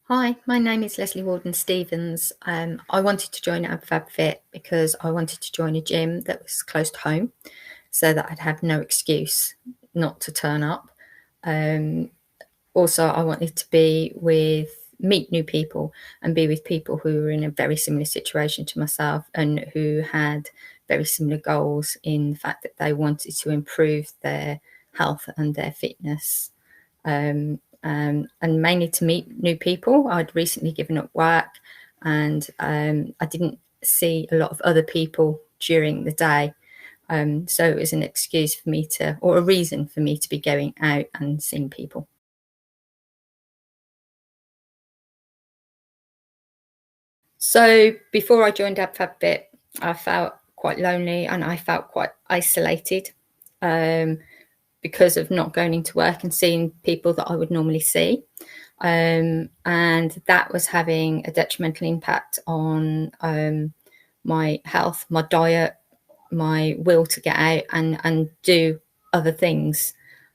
Hi, my name is Lesley Walden-Stevens. I wanted to join AbFabFit because I wanted to join a gym that was close to home so that I'd have no excuse not to turn up. Um, Also, I wanted to meet new people and be with people who were in a very similar situation to myself and who had very similar goals in the fact that they wanted to improve their health and their fitness. And mainly to meet new people. I'd recently given up work and I didn't see a lot of other people during the day. So it was an excuse for me to, or a reason for me to be going out and seeing people. So before I joined AbFabFit, I felt quite lonely and I felt quite isolated um, because of not going into work and seeing people that I would normally see. And that was having a detrimental impact on my health, my diet, my will to get out and do other things.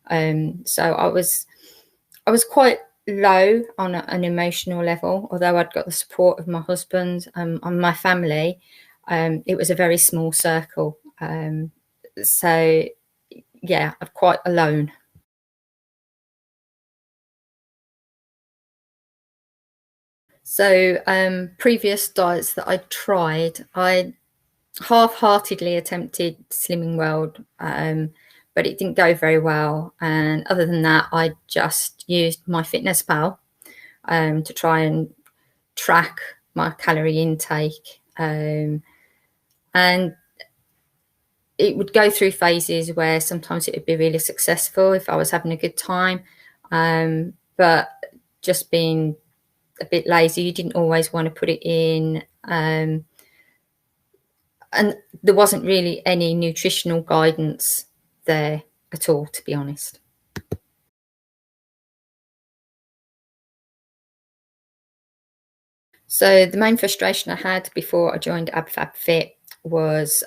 So I was quite low on an emotional level, although I'd got the support of my husband and my family. It was a very small circle. So yeah, I'm quite alone. So previous diets that I tried, I half-heartedly attempted Slimming World, but it didn't go very well. And other than that, I just used my Fitness Pal to try and track my calorie intake. And it would go through phases where sometimes it would be really successful if I was having a good time. But just being a bit lazy, you didn't always want to put it in. And there wasn't really any nutritional guidance there at all, to be honest. So the main frustration I had before I joined AbFabFit was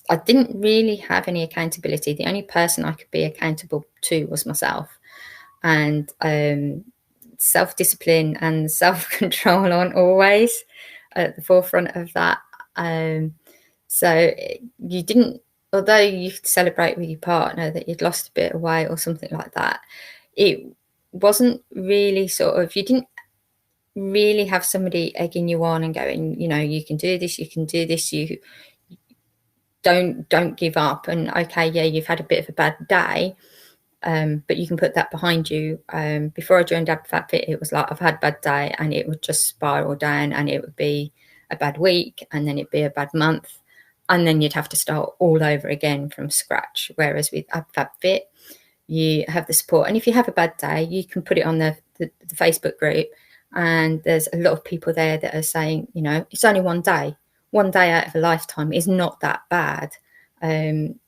I didn't really have any accountability. The only person I could be accountable to was myself, and self-discipline and self-control aren't always at the forefront of that. Um, so you didn't, although you could celebrate with your partner that you'd lost a bit of weight or something like that, it wasn't really sort of, you didn't really have somebody egging you on and going, you can do this, you can do this, you don't give up. And okay, yeah, you've had a bit of a bad day, but you can put that behind you. Before I joined AbFabFit, it was like I've had a bad day and it would just spiral down and it would be a bad week and then it'd be a bad month. And then you'd have to start all over again from scratch. Whereas with AbFabFit, you have the support. And if you have a bad day, you can put it on the Facebook group. And there's a lot of people there that are saying, it's only one day. One day out of a lifetime is not that bad. And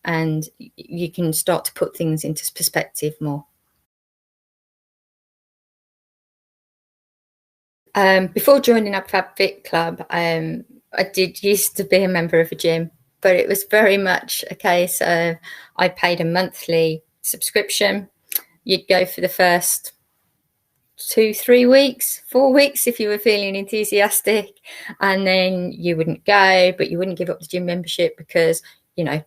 you can start to put things into perspective more. Before joining up Fab Fit Club, I did used to be a member of a gym, but it was very much a case of I paid a monthly subscription. You'd go for the first 2, 3 weeks, 4 weeks if you were feeling enthusiastic, and then you wouldn't go, but you wouldn't give up the gym membership because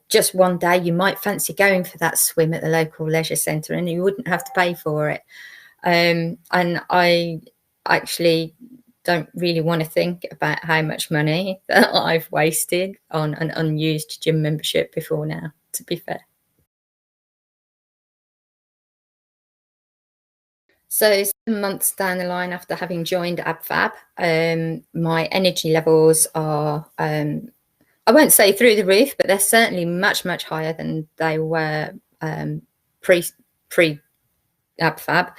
just one day you might fancy going for that swim at the local leisure centre and you wouldn't have to pay for it. And I actually don't really want to think about how much money that I've wasted on an unused gym membership before now, to be fair. So 7 months down the line after having joined AbFab, my energy levels are, I won't say through the roof, but they're certainly much, much higher than they were pre pre AbFab.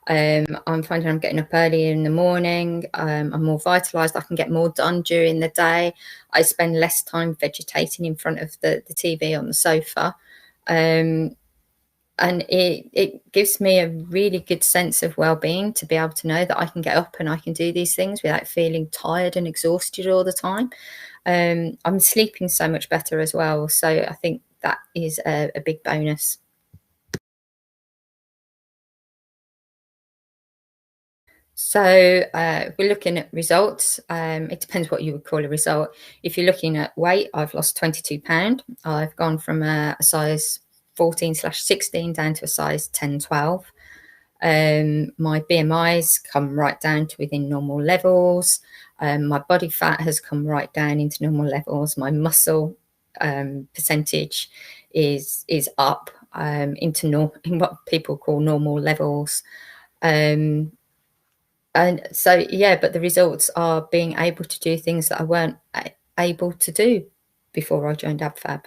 I'm finding I'm getting up earlier in the morning. I'm more vitalised. I can get more done during the day. I spend less time vegetating in front of the TV on the sofa. Um, and it gives me a really good sense of well-being to be able to know that I can get up and I can do these things without feeling tired and exhausted all the time. I'm sleeping so much better as well, so I think that is a big bonus. So we're looking at results. It depends what you would call a result. If you're looking at weight, I've lost 22 pounds. I've gone from a size 14/16 down to a size 10/12. My BMI's come right down to within normal levels. My body fat has come right down into normal levels. My muscle percentage is up into in what people call normal levels. Um, and so, yeah, but the results are being able to do things that I weren't able to do before I joined AbFab.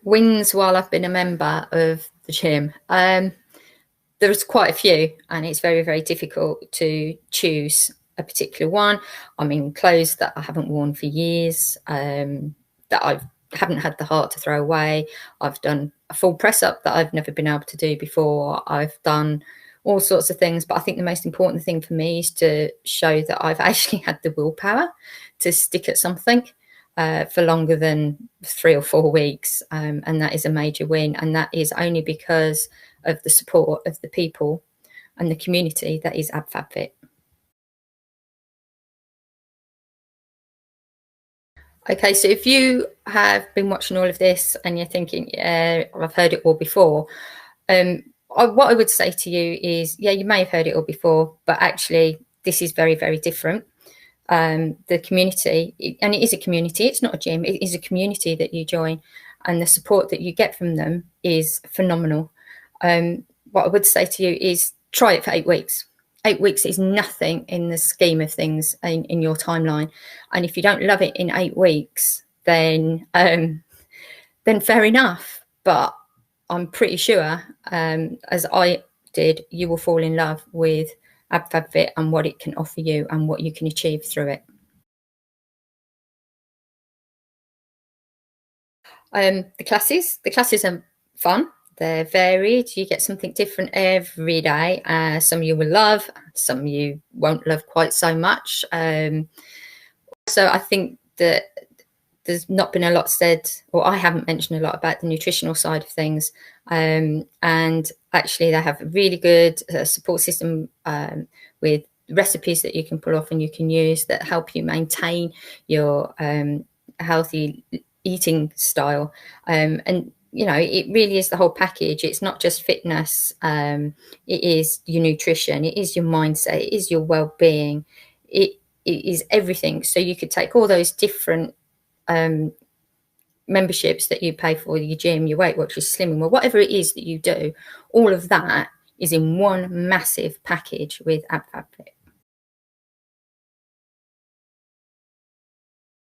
Wins while I've been a member of the gym. There's quite a few, and it's very, very difficult to choose a particular one. I mean, clothes that I haven't worn for years, that I haven't had the heart to throw away. I've done a full press up that I've never been able to do before. I've done all sorts of things, but I think the most important thing for me is to show that I've actually had the willpower to stick at something for longer than 3 or 4 weeks, and that is a major win, and that is only because of the support of the people and the community that is AbFabFit. Okay, so if you have been watching all of this and you're thinking, yeah, I've heard it all before, what I would say to you is, yeah, you may have heard it all before, but actually, this is very, very different. The community, and it is a community, it's not a gym, it is a community that you join, and the support that you get from them is phenomenal. What I would say to you is try it for 8 weeks. 8 weeks is nothing in the scheme of things in your timeline. And if you don't love it in 8 weeks, then fair enough. But I'm pretty sure, as I did, you will fall in love with AbFabFit and what it can offer you and what you can achieve through it. The classes are fun. They're varied. You get something different every day. Some you will love, some you won't love quite so much. So I think that there's not been a lot said, or I haven't mentioned a lot about the nutritional side of things. And actually, they have a really good support system with recipes that you can pull off and you can use that help you maintain your healthy eating style. And it really is the whole package. It's not just fitness. It is your nutrition. It is your mindset. It is your well-being. It is everything. So you could take all those different memberships that you pay for, your gym, your Weight Watchers, slimming, well, whatever it is that you do, all of that is in one massive package with AbFab.